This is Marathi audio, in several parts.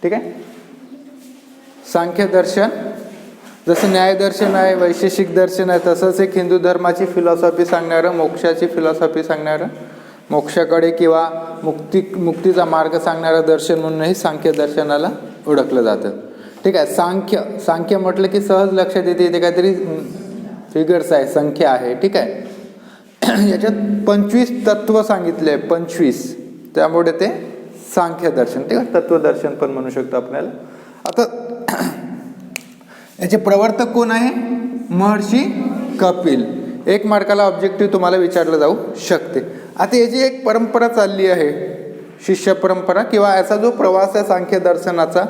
ठीक आहे. सांख्य दर्शन जसं न्यायदर्शन आहे, वैशेषिक दर्शन आहे, तसंच एक हिंदू धर्माची फिलॉसॉफी सांगणारं, मोक्षाची फिलॉसॉफी सांगणारं, मोक्षाकडे किंवा मुक्तीचा मार्ग सांगणारं दर्शन म्हणूनही सांख्य दर्शनाला ओळखलं जातं. ठीक आहे. सांख्य म्हटलं की सहज लक्षात येते इथे काहीतरी फिगर्स आहे, संख्या आहे. ठीक आहे. याच्यात 25 तत्व सांगितले आहे, 25, त्यामुळे ते सांख्य दर्शन. ठीक आहे. तत्वदर्शन पण म्हणू शकतो आपल्याला. आता याचे प्रवर्तक कोण आहे? महर्षी कपिल. 1 मार्काला ऑब्जेक्टिव्ह तुम्हाला विचारलं जाऊ शकते. आता याची एक परंपरा चालली आहे, शिष्य परंपरा, किंवा याचा जो प्रवास आहे सांख्य दर्शनाचा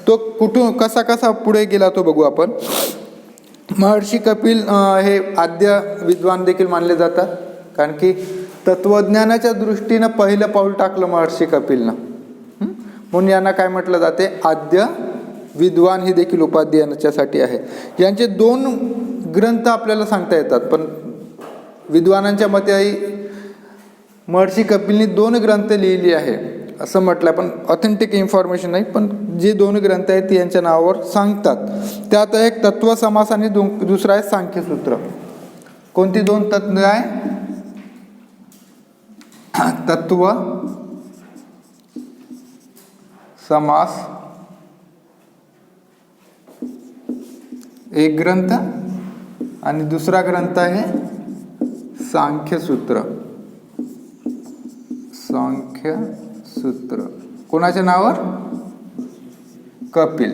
तो कुठून कसा पुढे गेला तो बघू आपण. महर्षी कपिल हे आद्य विद्वान देखील मानले जातात, कारण की तत्वज्ञानाच्या दृष्टीनं पहिलं पाऊल टाकलं महर्षी कपिलनं, म्हणून यांना काय म्हटलं जाते? आद्य विद्वान ही देखील उपाधी यांच्यासाठी आहे. यांचे 2 ग्रंथ आपल्याला सांगता येतात, पण विद्वानांच्या मते महर्षी कपिलनी 2 ग्रंथ लिहिली आहे असं म्हटलं, पण ऑथेंटिक इन्फॉर्मेशन नाही. पण जे 2 ग्रंथ आहेत ते यांच्या नावावर सांगतात. त्यात एक तत्व समास आणि दुसरा आहे सांख्यसूत्र. कोणती 2 तत्व आहे? तत्व समास एक ग्रंथ आणि दुसरा ग्रंथ आहे सांख्यसूत्र. सांख्यसूत्र कोणाच्या नावावर? कपिल.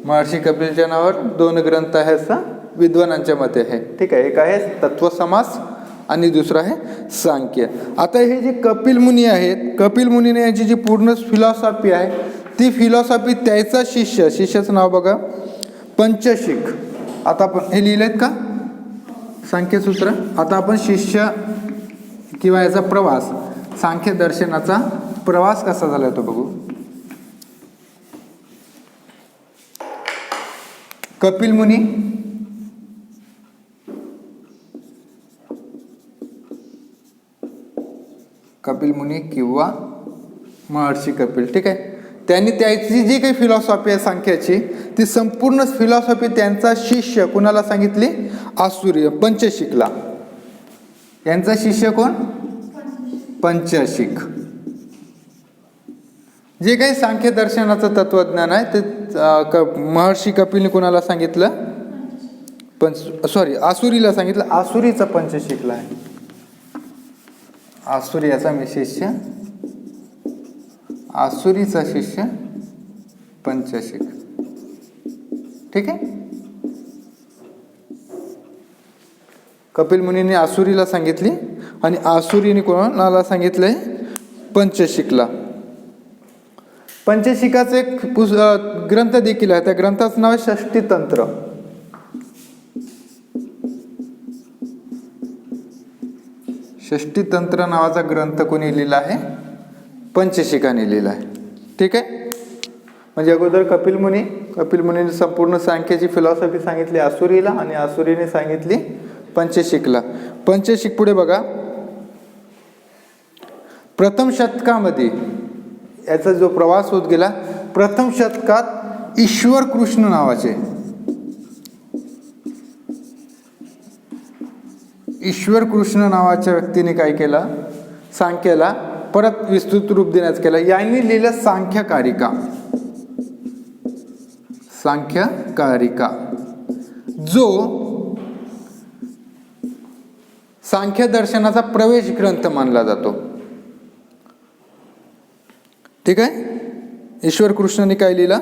महर्षी कपिलच्या नावावर 2 ग्रंथ आहे असं विद्वानांच्या मते आहे. ठीक आहे. एक आहे तत्वसमास आणि दुसरा आहे सांख्य. आता हे जे कपिल मुनी आहेत, कपिल मुनीने यांची जी पूर्ण फिलॉसॉफी आहे ती फिलॉसॉफी त्याचा शिष्याचं नाव बघा, पंचशिख. आता आपण हे लिहिलेत का सांख्यसूत्र? आता आपण शिष्य किंवा याचा प्रवास, सांख्य दर्शनाचा प्रवास कसा झाला तो बघू. कपिल मुनी किंवा महर्षी कपिल. ठीक आहे. त्यांनी त्याची जी काही फिलॉसॉफी आहे सांख्याची, ती संपूर्ण फिलॉसॉफी त्यांचा शिष्य कुणाला सांगितली? आसुरी, पंचशिखला. यांचा शिष्य कोण? पंचशिख. जे काही सांख्य दर्शनाचं तत्वज्ञान आहे ते महर्षी कपिलने कुणाला सांगितलं? आसुरीला सांगितलं. आसुरीचा पंचशिखला आहे. आसुरी याचा शिष्य, आसुरीचा शिष्य पंचशिख. ठीक आहे. कपिल मुनीने आसुरीला सांगितली आणि आसुरीने कोणाला सांगितलंय? पंचशिखला. पंचशिखाचं एक ग्रंथ देखील आहे, त्या ग्रंथाचं नाव आहे षष्टीतंत्र. षष्टीतंत्र नावाचा ग्रंथ कोणी लिहिला आहे? पंचशिखाने लिहिला आहे. ठीक आहे. म्हणजे अगोदर कपिल मुनीने संपूर्ण सांख्याची फिलॉसॉफी सांगितली आसुरीला आणि आसुरीने सांगितली पंचशिखला. पंचशिख पुढे बघा. प्रथम शतकामध्ये याचा जो प्रवास होत गेला, प्रथम शतकात ईश्वर कृष्ण नावाच्या व्यक्तीने काय केलं? सांख्याला परत विस्तृत रूप देण्यास केलं. यांनी लिहिलं सांख्यकारिका, जो सांख्य दर्शनाचा प्रवेश ग्रंथ मानला जातो. ठीक आहे. ईश्वर कृष्णने काय लिहिलं?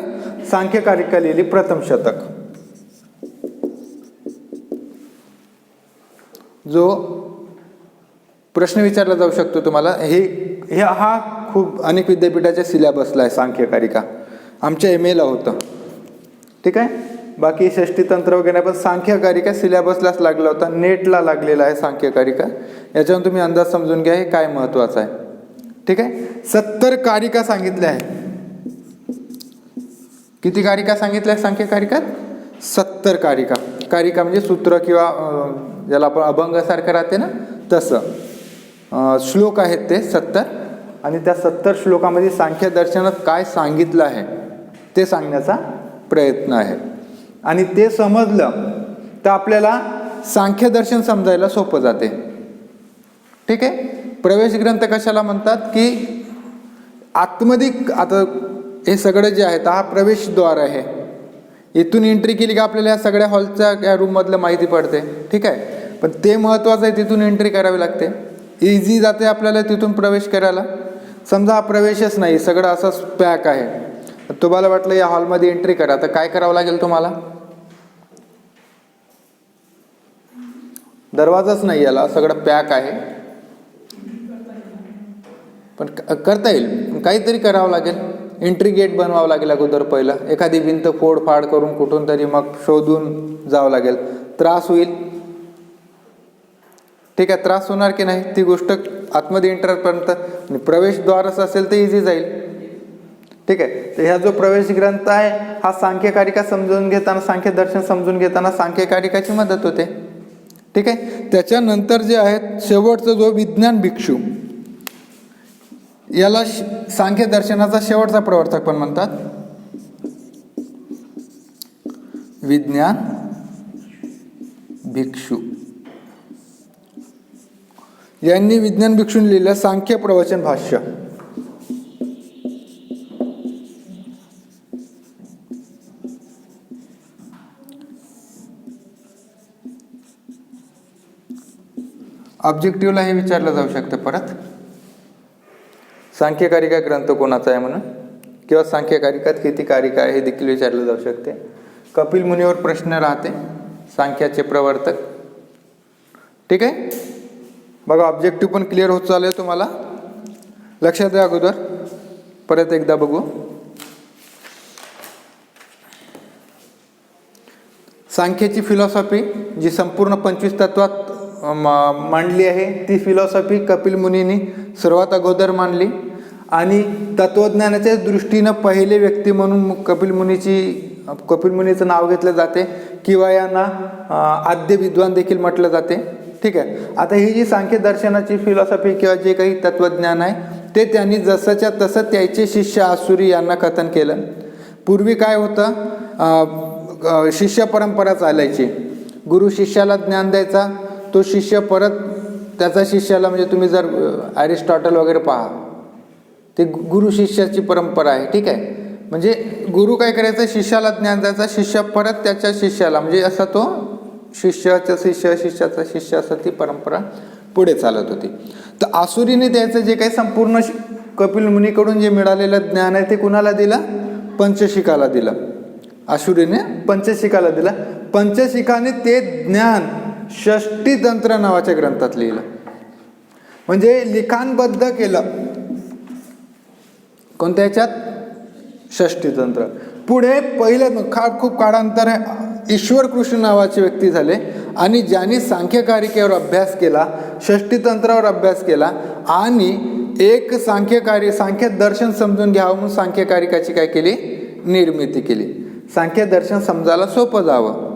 सांख्यकारिका लिहिली, प्रथम शतक. जो प्रश्न विचारला जाऊ शकतो तुम्हाला, हा खूप अनेक विद्यापीठाच्या सिलेबसला आहे सांख्यकारिका. आमच्या MA ला होतं. ठीक आहे. बाकी षष्टीतंत्र वगैरे, पण सांख्यकारिका सिलेबसलाच लागला होता, नेटला लागलेला आहे सांख्यकारिका. याच्यावरून तुम्ही अंदाज समजून घ्या हे काय महत्वाचं आहे. ठीक आहे. 70 कारिका सांगितल्या आहे. किती कारिका सांगितल्या सांख्यकारिकात? 70 कारिका. कारिका म्हणजे सूत्र किंवा ज्याला आपण अभंगासारखं राहते ना तसं. श्लोक आहेत ते 70. आणि त्या 70 श्लोकामध्ये सांख्य दर्शनात काय सांगितलं आहे ते सांगण्याचा प्रयत्न आहे. आणि ते समजलं तर आपल्याला सांख्य दर्शन समजायला सोपं जाते. ठीक आहे. प्रवेश ग्रंथ कशाला म्हणतात की आतमध्ये, आता हे सगळं जे आहे हा प्रवेशद्वार आहे, इथून एंट्री केली का आपल्याला या सगळ्या हॉलच्या या रूममधलं माहिती पडते. ठीक आहे. पण ते महत्त्वाचं आहे, तिथून एंट्री करावी लागते. इझी जाते आपल्याला तिथून प्रवेश करायला. समजा हा प्रवेशच नाही, सगळं असंच पॅक आहे, तुम्हाला वाटलं या हॉलमध्ये एंट्री करा, तर काय करावं लागेल तुम्हाला? दरवाजाच नाही, याला सगळं पॅक आहे, पण करता येईल, काहीतरी करावं लागेल. एंट्री गेट बनवावं लागेल अगोदर पहिलं, एखादी भिंत फोडफाड करून कुठून तरी मग शोधून जावं लागेल. त्रास होईल. ठीक आहे. त्रास होणार की नाही ती गोष्ट आतमध्ये एंटरपर्यंत. प्रवेशद्वारच असेल तर इझी जाईल. ठीक आहे. तर ह्या जो प्रवेश ग्रंथ आहे हा सांख्यकारिका समजून घेताना, सांख्य दर्शन समजून घेताना सांख्यकारिकाची मदत होते. ठीक आहे. त्याच्यानंतर जे आहेत शेवटचा जो विज्ञान भिक्षू, याला सांख्य दर्शनाचा शेवटचा प्रवर्तक पण म्हणतात. विज्ञान भिक्षू यांनी विज्ञान भिक्षून लिहिलं सांख्य प्रवचन भाष्य. ऑब्जेक्टिव्हला हे विचारलं जाऊ शकतं परत, सांख्यकारिका ग्रंथ कोणाचा आहे म्हणून, किंवा सांख्यकारिकात किती कारिका आहे हे देखील विचारलं जाऊ शकते. कपिल मुनीवर प्रश्न राहते, सांख्याचे प्रवर्तक. ठीक आहे. बघा ऑब्जेक्टिव्ह पण क्लिअर होत चालू आहे तुम्हाला, लक्षात द्या. अगोदर परत एकदा बघू. सांख्याची फिलॉसॉफी जी संपूर्ण 25 तत्वात मांडली आहे, ती फिलॉसॉफी कपिल मुनींनी सर्वात अगोदर मांडली. आणि तत्वज्ञानाच्या दृष्टीनं पहिले व्यक्ती म्हणून कपिल मुनीचं नाव घेतलं जाते, किंवा यांना आद्य विद्वान देखील म्हटलं जाते. ठीक आहे. आता ही जी सांख्य दर्शनाची फिलॉसॉफी किंवा जे काही तत्वज्ञान आहे ते त्यांनी जसंच्या तसं त्याचे शिष्य आसुरी यांना कथन केलं. पूर्वी काय होतं, शिष्य परंपरा चालायची. गुरु शिष्याला ज्ञान द्यायचा, तो शिष्य परत त्याचा शिष्याला, म्हणजे तुम्ही जर ॲरिस्टॉटल वगैरे पहा, ते गुरु शिष्याची परंपरा आहे. ठीक आहे. म्हणजे गुरु काय करायचं, शिष्याला ज्ञान द्यायचा, शिष्य परत त्याच्या शिष्याला, म्हणजे असा तो शिष्याचा शिष्य असं ती परंपरा पुढे चालत होती. तर आसुरीने त्याचं जे काही संपूर्ण कपिल मुनीकडून जे मिळालेलं ज्ञान आहे ते कुणाला दिलं? पंचशिखाला दिलं. आसुरीने पंचशिखाला दिलं. पंचशिखाने ते ज्ञान षष्टीतंत्र नावाच्या ग्रंथात लिहिलं, म्हणजे लिखाणबद्ध केलं. कोणत्या ह्याच्यात? षष्टीतंत्र. पुढे पहिलं खूप काळानंतर ईश्वर कृष्ण नावाचे व्यक्ती झाले, आणि ज्यांनी सांख्यकारिकेवर अभ्यास केला, षष्टीतंत्रावर अभ्यास केला, आणि एक सांख्य दर्शन समजून घ्यावं म्हणून सांख्यकारिकाची काय केली? निर्मिती केली. सांख्य दर्शन समजायला सोपं जावं,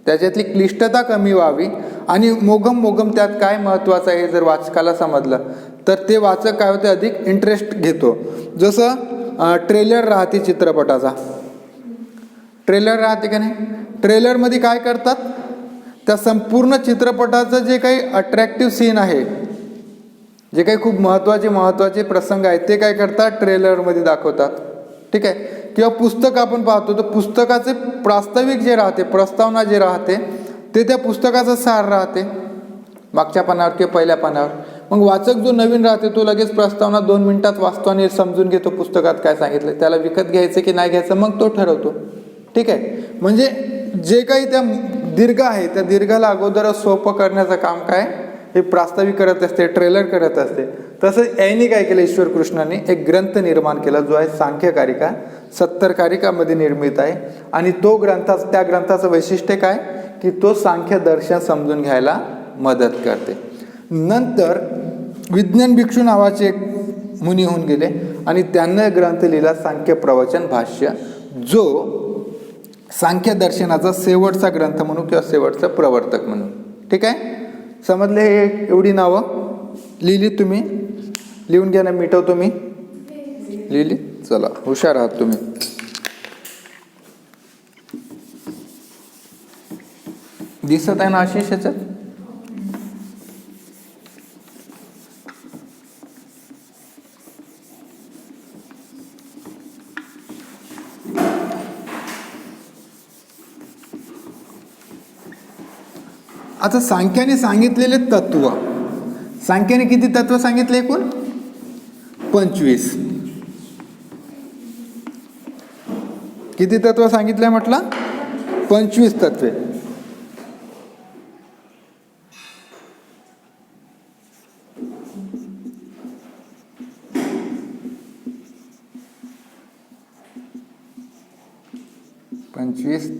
त्याच्यातली क्लिष्टता कमी व्हावी, आणि मोगम त्यात काय महत्त्वाचं आहे जर वाचकाला समजलं तर ते वाचक काय होते, अधिक इंटरेस्ट घेतो. जसं ट्रेलर राहते चित्रपटाचा, ट्रेलर राहते का नाही, ट्रेलरमध्ये काय करतात, त्या संपूर्ण चित्रपटाचं जे काही अट्रॅक्टिव्ह सीन आहे, जे काही खूप महत्त्वाचे प्रसंग आहेत ते काय करतात, ट्रेलरमध्ये दाखवतात. ठीक आहे. किंवा पुस्तक आपण पाहतो तर पुस्तकाचे प्रास्ताविक जे राहते, प्रस्तावना जे राहते ते त्या पुस्तकाचं सार राहते मागच्या पानावर किंवा पहिल्या पानावर. मग वाचक जो नवीन राहते तो लगेच प्रस्तावना 2 मिनिटात वाचतो आणि समजून घेतो पुस्तकात काय सांगितलं, त्याला विकत घ्यायचं की नाही घ्यायचं मग तो ठरवतो. ठीक आहे. म्हणजे जे काही त्या दीर्घ आहे त्या दीर्घाला अगोदरच सोपं करण्याचं काम काय हे प्रास्ताविक करत असते, ट्रेलर करत असते. तसंच यांनी काय केलं, ईश्वर कृष्णाने एक ग्रंथ निर्माण केला जो आहे सांख्यकारिका. 70 कारिकामध्ये निर्मित आहे, आणि त्या ग्रंथाचं वैशिष्ट्य काय की तो सांख्य दर्शन समजून घ्यायला मदत करते. नंतर विज्ञान भिक्षू नावाचे एक मुनी होऊन गेले, आणि त्यांना ग्रंथ लिहिला सांख्य प्रवचन भाष्य, जो सांख्य दर्शनाचा शेवटचा ग्रंथ म्हणून किंवा शेवटचा प्रवर्तक म्हणून. ठीक आहे. समजले? हे एवढी नावं लिहिली तुम्ही. लिहून घ्या ना, मिटवतो मी. लिहिली? चला, हुशार आहात तुम्ही. दिसत आहे ना आशिष याच्यात? आता सांख्याने सांगितलेले तत्व, सांख्याने किती तत्व सांगितले एकूण? 25. किती तत्व सांगितले म्हटलं? 25 तत्वे.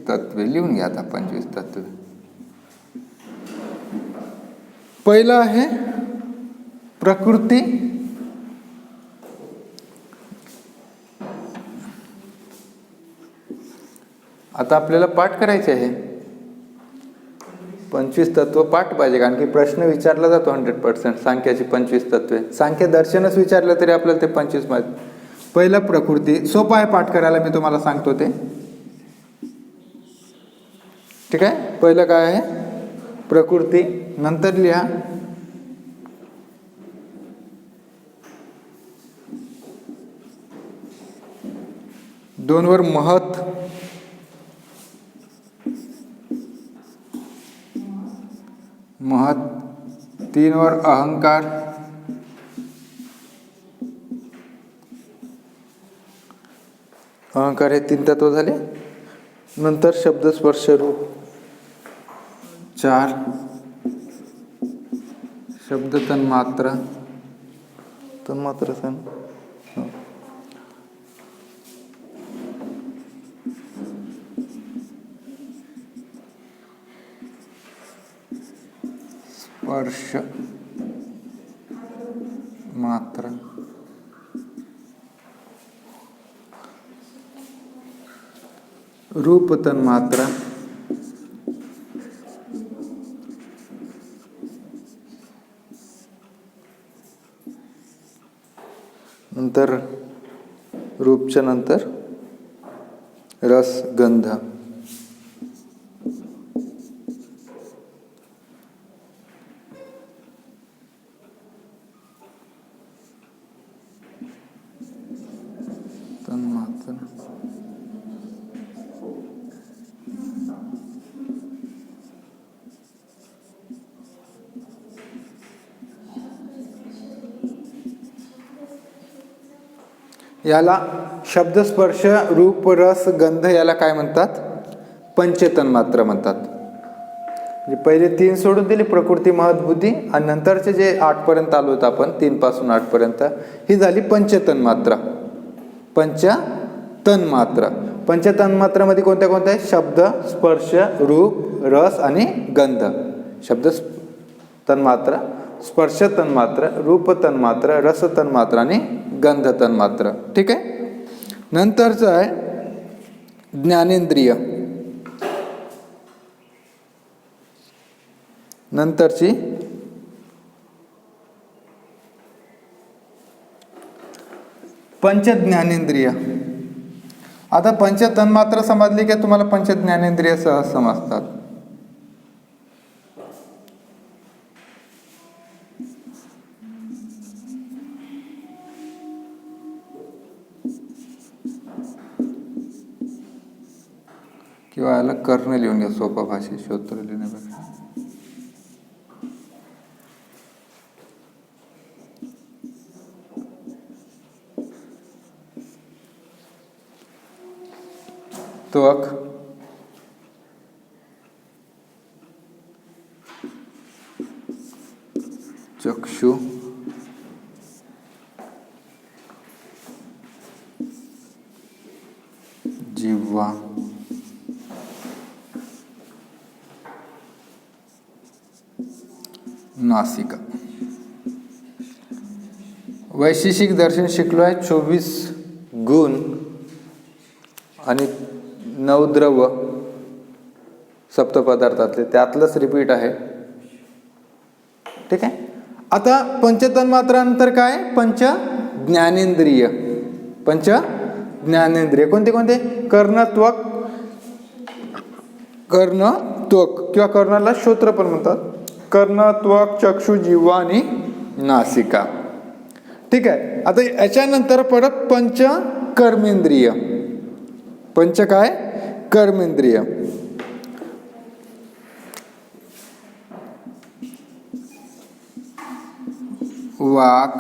तत्वे लिहून घ्या आता. 25 तत्वे. पहिलं आहे प्रकृती. आता आपल्याला पाठ करायचे आहे. 25 तत्व पाठ पाहिजे, कारण की प्रश्न विचारला जातो 100%. सांख्याची 25 तत्वे. सांख्य दर्शनच विचारलं तरी आपल्याला ते 25 माहिती. पहिलं प्रकृती. सोपं आहे पाठ करायला, मी तुम्हाला सांगतो ते. ठीक आहे. पहिलं काय आहे? प्रकृती. नंतर लिहा दोन वर महत, महत. 3 वर अहंकार. अहंकार हे 3 तत्व झाले. नंतर शब्द स्पर्श रूप. 4 शब्द तन्मात्र. तन्मात्र सण. स्पर्श मात्र. रूप तन्मात्रा. नंतर रूपच्या नंतर रस गंध. तन्मात्र. याला शब्द स्पर्श रूप रस गंध याला काय म्हणतात? पंचतन्मात्र म्हणतात. म्हणजे पहिले 3 सोडून दिली, प्रकृती महत बुद्धी, आणि नंतरचे जे 8 पर्यंत आलो होतो आपण, 3 पासून 8 पर्यंत, ही झाली पंचतन्मात्रा. पंचतन्मात्रा. पंचतन्मात्रामध्ये कोणत्या कोणत्या आहे? शब्द स्पर्श रूप रस आणि गंध. शब्द तन्मात्रा, स्पर्श तन्मात्र, रूप तन्मात्र, रस तन्मात्र आणि गंध तन्मात्र. ठीक आहे. नंतरचं आहे ज्ञानेंद्रिय. नंतरची पंचज्ञानेंद्रिय. आता पंचतन्मात्र समजली की तुम्हाला पंचज्ञानेंद्रिय सहज समजतात. किंवा याला कर्ण लिहून घ्या सोपा भाषेत, श्रोत्र लिहिण्यापेक्षा. त्वक, चक्षु, जिव्हा, नासिका. वैशेषिक दर्शन शिकलो आहे. 24 गुण आणि 9 द्रव्य सप्तपदार्थातले, त्यातलंच रिपीट आहे. ठीक आहे. आता पंचतन्मात्रानंतर काय? पंच ज्ञानेंद्रिय. पंच ज्ञानेंद्रिय कोणते कोणते? कर्ण, त्वक, कर्ण, त्वक किंवा कर्णाला श्रोत्र पण म्हणतात. कर्ण, त्वक, चक्षु, जिव्हा आणि नासिका. ठीक आहे. आता याच्यानंतर परत पंच कर्मेंद्रिय. पंच काय? कर्मेंद्रिय. वाक,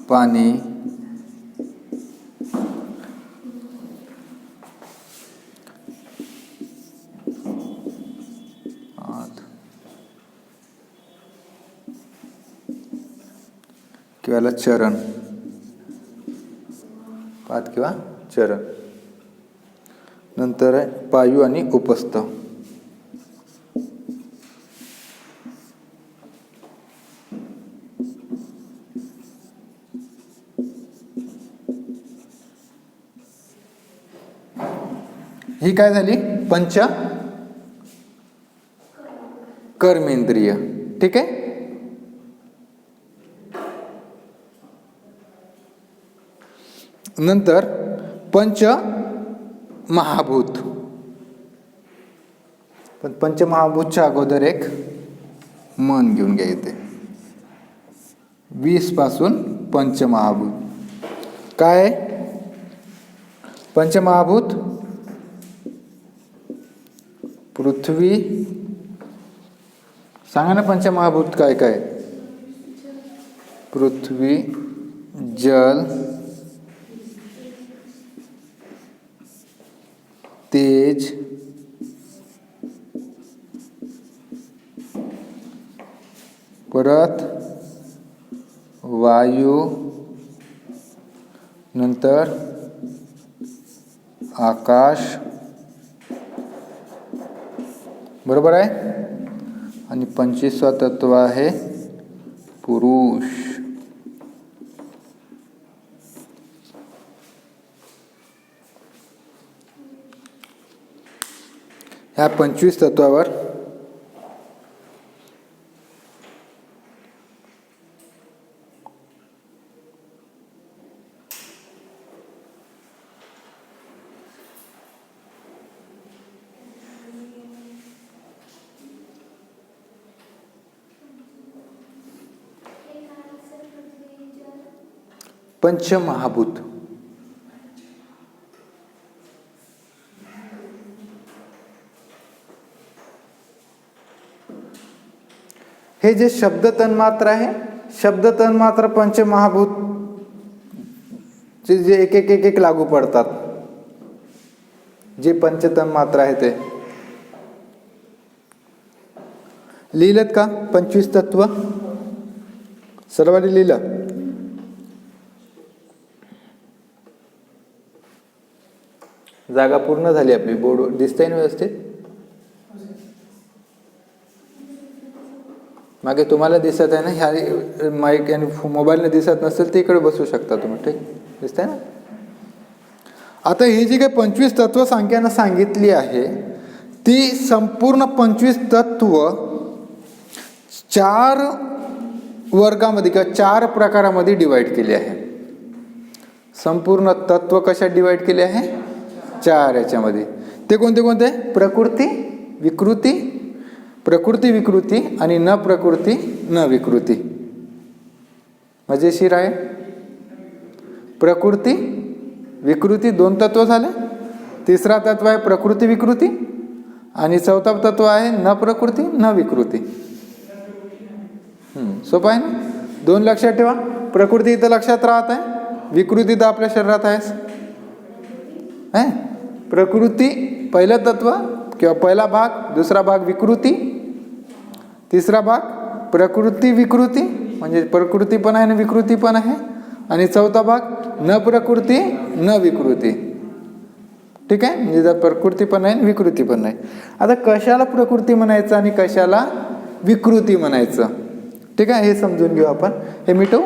पाणी, किंवा चरण, पाद किंवा चरण. नंतर आहे पायू आणि उपस्थ. ही काय झाली? पंच कर्मेंद्रिय. ठीक आहे. नंतर पंच महाभूत. पण पंचमहाभूतच्या अगोदर एक मन घेऊन घ्या इथे. 20 पासून पंचमहाभूत. काय? पंचमहाभूत पृथ्वी. सांगा ना पंचमहाभूत काय काय? पृथ्वी, जल, तेज, परत वायू, नंतर आकाश. बरोबर आहे. आणि 25वा तत्व आहे पुरुष. ह्या 25 तत्वावर पंचमहाभूत. हे जे शब्द तन्मात्र आहे, शब्द तन्मात्र पंचमहाभूत जे एक एक एक एक लागू पडतात. जे पंचतन्मात्र आहे ते लिहिलेत का? 25 तत्व सर्वांनी लिहिलं? जागा पूर्ण झाली आपली. बोर्ड दिसतंय ना व्यवस्थित? मागे तुम्हाला दिसत आहे ना? ह्या माईक आणि मोबाईलने दिसत नसेल तर इकडे बसू शकता तुम्ही. ठीक दिसतंय ना? आता ही जी काही 25 तत्व सांख्यानं सांगितली आहे ती संपूर्ण 25 तत्व 4 वर्गामध्ये किंवा 4 प्रकारामध्ये डिवाइड केली आहे. संपूर्ण तत्व कशात डिवाइड केले आहे? 4 याच्यामध्ये. ते कोणते कोणते? प्रकृती, विकृती, प्रकृती विकृती आणि न प्रकृती न विकृती. मजेशीर आहे. प्रकृती विकृती 2 तत्व झाले. तिसरा तत्व आहे प्रकृती विकृती आणि चौथा तत्व आहे न प्रकृती न विकृती. सोपं आहे ना? 2 लक्षात ठेवा. प्रकृती इथं लक्षात राहत आहे, विकृती तर आपल्या शरीरात आहेच. प्रकृती पहिलं तत्व किंवा पहिला भाग, दुसरा भाग विकृती, तिसरा भाग प्रकृती विकृती म्हणजे प्रकृती पण आहे आणि विकृती पण आहे, आणि चौथा भाग न प्रकृती न विकृती. ठीक आहे. म्हणजे प्रकृती पण आहे विकृती पण नाही. आता कशाला प्रकृती म्हणायचं आणि कशाला विकृती म्हणायचं, ठीक आहे, हे समजून घेऊ आपण. हे मिटवू.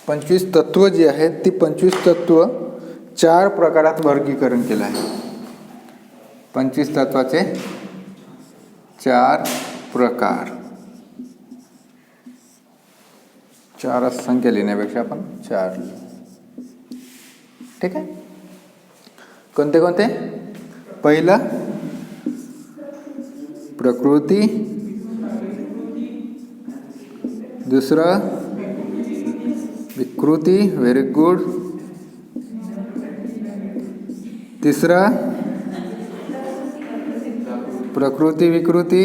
25 तत्व जी आहेत ती 25 तत्व 4 प्रकारात वर्गीकरण केलं आहे. 25 तत्वाचे 4 प्रकार. 4 संख्या लिहिण्यापेक्षा आपण 4. ठीक आहे. कोणते कोणते? पहिलं प्रकृती, दुसरं विकृती, व्हेरी गुड. तिसरं प्रकृती विकृती.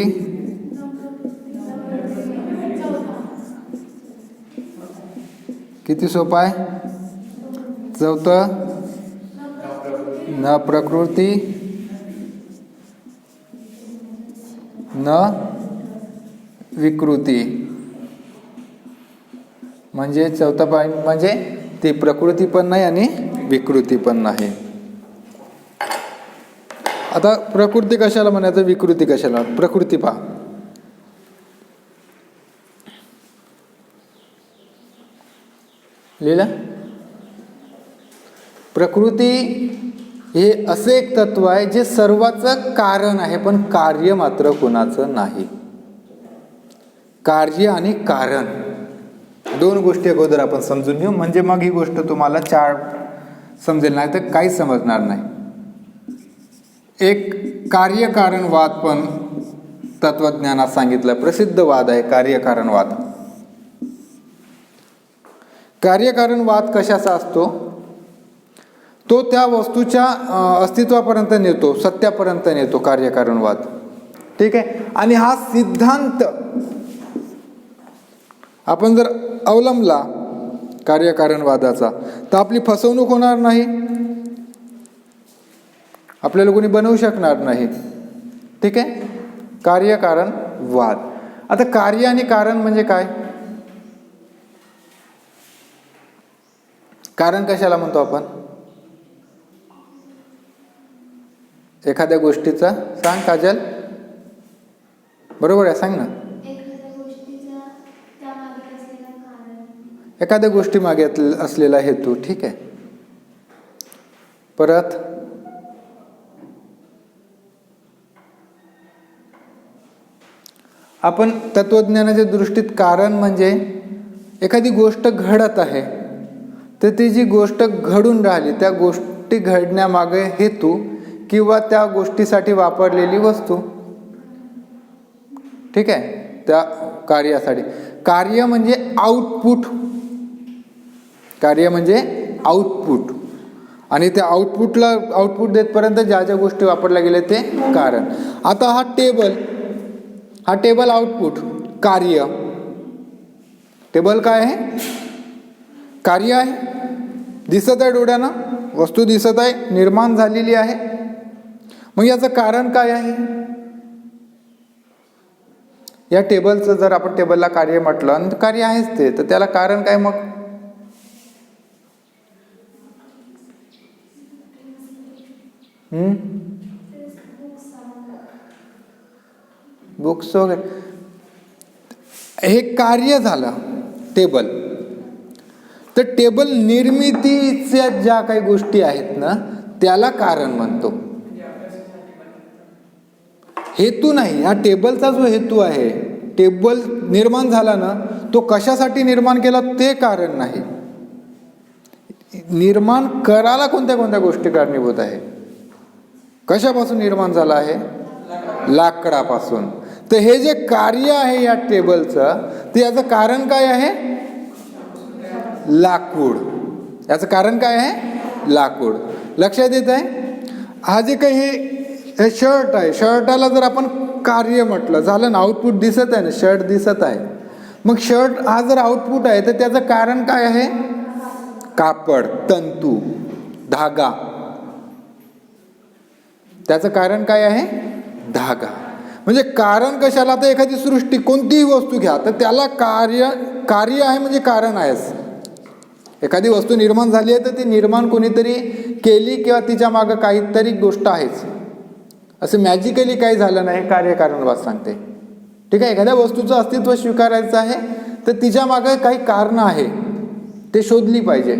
किती सोपं आहे. चौथं न प्रकृती न विकृती. म्हणजे चौथा पॉईंट म्हणजे ती प्रकृती पण नाही आणि विकृती पण नाही. आता प्रकृती कशाला म्हणायचं, विकृती कशाला? प्रकृती पहा. लिहिलं. प्रकृती हे असे एक तत्व आहे जे सर्वाचं कारण आहे, पण कार्य मात्र कोणाचं नाही. कार्य आणि कारण 2 गोष्टी अगोदर आपण समजून घेऊ, म्हणजे मग ही गोष्ट तुम्हाला 4 समजेल, नाही तर काही समजणार नाही. एक कार्यकारणवाद पण तत्वज्ञानात सांगितलं, प्रसिद्ध वाद आहे कार्यकारणवाद. कार्यकारणवाद कशाचा असतो? तो त्या वस्तूच्या अस्तित्वापर्यंत नेतो, सत्यापर्यंत नेतो कार्यकारणवाद. ठीक आहे. आणि हा सिद्धांत आपण जर अवलंबला कार्यकारणवादाचा तर आपली फसवणूक होणार नाही, आपल्याला कोणी बनवू शकणार नाही. ठीक आहे. कार्यकारणवाद. आता कार्य आणि कारण म्हणजे काय? कारण कशाला म्हणतो आपण? एखाद्या गोष्टीचा सांग काजल. बरोबर आहे, सांग ना. एखाद्या गोष्टी मागे असलेला हेतू. ठीक आहे. परत आपण तत्वज्ञानाच्या दृष्टीत कारण म्हणजे एखादी गोष्ट घडत आहे तर ती जी गोष्ट घडून राहिली त्या गोष्टी घडण्यामागे हेतू किंवा त्या गोष्टीसाठी वापरलेली वस्तू. ठीक आहे. त्या कार्यासाठी. कार्य म्हणजे आउटपुट. कार्य म्हणजे आउटपुट. आणि त्या आउटपुटला आउटपुट देतपर्यंत ज्या ज्या गोष्टी वापरल्या गेल्या ते कारण. आता हा टेबल आउटपुट कार्य. टेबल काय आहे? कार्य आहे. दिसत आहे डोळ्यानं, वस्तू दिसत आहे, निर्माण झालेली आहे. मग याचं कारण काय आहे? या टेबलचं जर आपण टेबलला कार्य म्हटलं आणि कार्य आहेच ते, तर त्याला कारण काय मग? बुक्स वगैरे हे कार्य झालं टेबल. तर टेबल निर्मितीच्या ज्या काही गोष्टी आहेत ना त्याला कारण म्हणतो, हेतू नाही. हा टेबलचा जो हेतू आहे, टेबल निर्माण झाला ना तो कशासाठी निर्माण केला ते कारण नाही. निर्माण करायला कोणत्या कोणत्या गोष्टी कारणीभूत आहे? कशापासून निर्माण झाला आहे? लाकडापासून. तर हे जे कार्य आहे या टेबलचं ते याचं कारण काय आहे? लाकूड. याचं कारण काय आहे? लाकूड. लक्षात येत आहे? हा जे काही हे शर्ट आहे, शर्टाला जर आपण कार्य म्हटलं झालं ना, आउटपुट दिसत आहे ना, शर्ट दिसत आहे. मग शर्ट हा जर आउटपुट आहे तर त्याचं कारण काय आहे? कापड, तंतू, धागा. त्याचं कारण काय आहे? धागा. म्हणजे कारण कशाला? तर एखादी सृष्टी कोणतीही वस्तू घ्या तर त्याला कार्य आहे म्हणजे कारण आहेच. एखादी वस्तू निर्माण झाली आहे तर ती निर्माण कोणीतरी केली किंवा तिच्या मागं काहीतरी गोष्ट आहेच. असं मॅजिकली काही झालं नाही, कार्यकारणवाद सांगते. ठीक आहे. एखाद्या वस्तूचं अस्तित्व स्वीकारायचं आहे तर तिच्या मागे काही कारण आहे. ते शोधली पाहिजे.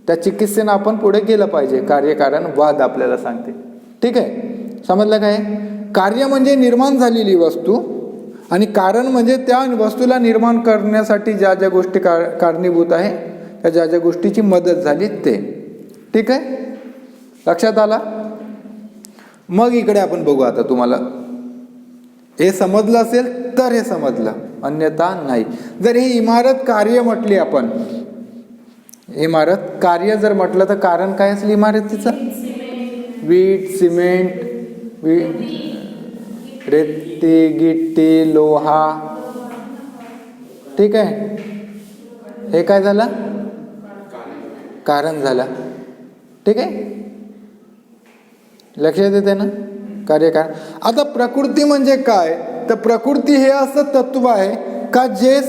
त्या चिकित्सेनं आपण पुढे गेलं पाहिजे. कार्यकारण वाद आपल्याला सांगते. ठीक आहे, समजलं काय? कार्य म्हणजे निर्माण झालेली वस्तू आणि कारण म्हणजे त्या वस्तूला निर्माण करण्यासाठी ज्या ज्या गोष्टी कारणीभूत आहे, त्या ज्या ज्या गोष्टीची मदत झाली ते. ठीक आहे, लक्षात आला? मग इकडे आपण बघू. आता तुम्हाला हे समजलं असेल तर हे समजलं, अन्यथा नाही. जर ही इमारत कार्य म्हटली आपण, इमारत कार्य जर म्हटलं तर कारण काय असेल इमारतीचं? वीट, सिमेंट, रेती, गिट्टी, लोहा. ठीक आहे, हे काय झालं? कारण झालं. ठीक आहे, लक्षात येते ना? कार्यकारण. आता प्रकृती म्हणजे काय? तर प्रकृती हे असं तत्व आहे का जे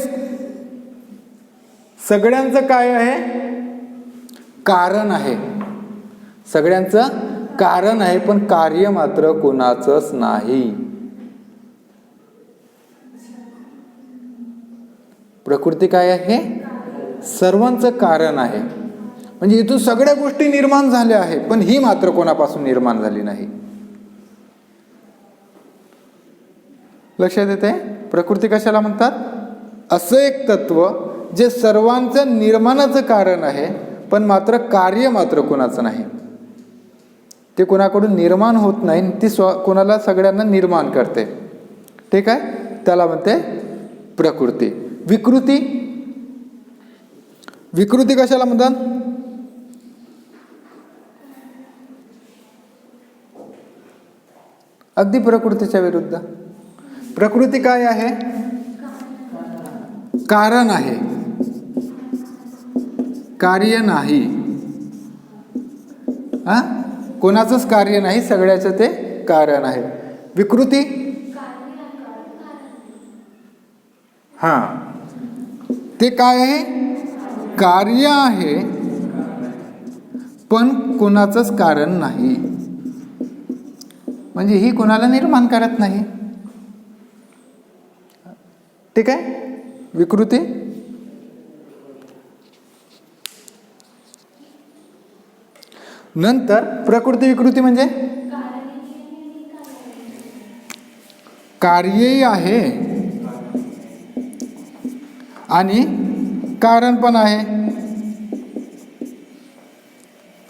सगळ्यांचं काय आहे? कारण आहे. सगळ्यांचं कारण आहे, पण कार्य मात्र कोणाचंच नाही. प्रकृती काय आहे? सर्वांचं कारण आहे. म्हणजे इथून सगळ्या गोष्टी निर्माण झाल्या आहेत, पण ही मात्र कोणापासून निर्माण झाली नाही. लक्षात येते? प्रकृती कशाला म्हणतात? असं एक तत्व जे सर्वांचं निर्माणाचं कारण आहे, पण मात्र कार्य मात्र कोणाचं नाही. ते कोणाकडून निर्माण होत नाही, ती कोणाला सगळ्यांना निर्माण करते. ठीक आहे, त्याला म्हणते प्रकृती. विकृती, विकृती कशाला म्हणतात? अगदी प्रकृतीच्या विरुद्ध. प्रकृती काय आहे? कारण आहे, कार्य नाही. हा, कोणाचंच कार्य नाही, सगळ्याचं ते कारण आहे. विकृती, हा, ते काय आहे? कार्य आहे, पण कोणाचंच कारण नाही. म्हणजे ही कोणाला निर्माण करत नाही. ठीक आहे, विकृती. नंतर प्रकृती विकृती म्हणजे कार्यही आहे आणि कारण पण आहे.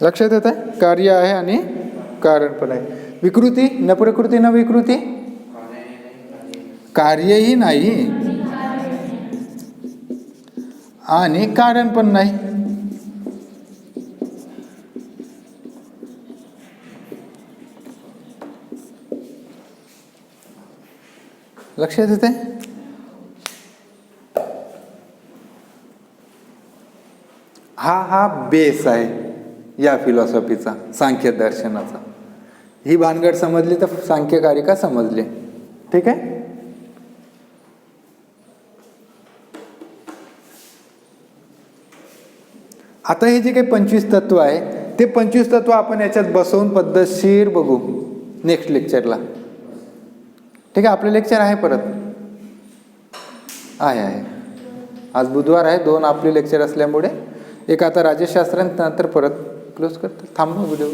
लक्षात येत आहे? कार्य आहे आणि कारण पण आहे. विकृती, न प्रकृती न विकृती, कार्यही नाही आणि कारण पण नाही. लक्षात येते? हा बेस आहे या फिलॉसॉफीचा, सांख्य दर्शनाचा. ही भानगड समजली तर सांख्यकारिका समजली. ठीक आहे. आता हे जे काही 25 तत्व आहे, ते 25 तत्व आपण याच्यात बसवून पद्धतशीर बघू नेक्स्ट लेक्चरला. ठीक आहे, आपलं लेक्चर आहे परत आहे. आज बुधवार आहे, 2 आपले लेक्चर असल्यामुळे एक आता राजशास्त्र नंतर परत क्लोज करतो. थांबवा व्हिडिओ.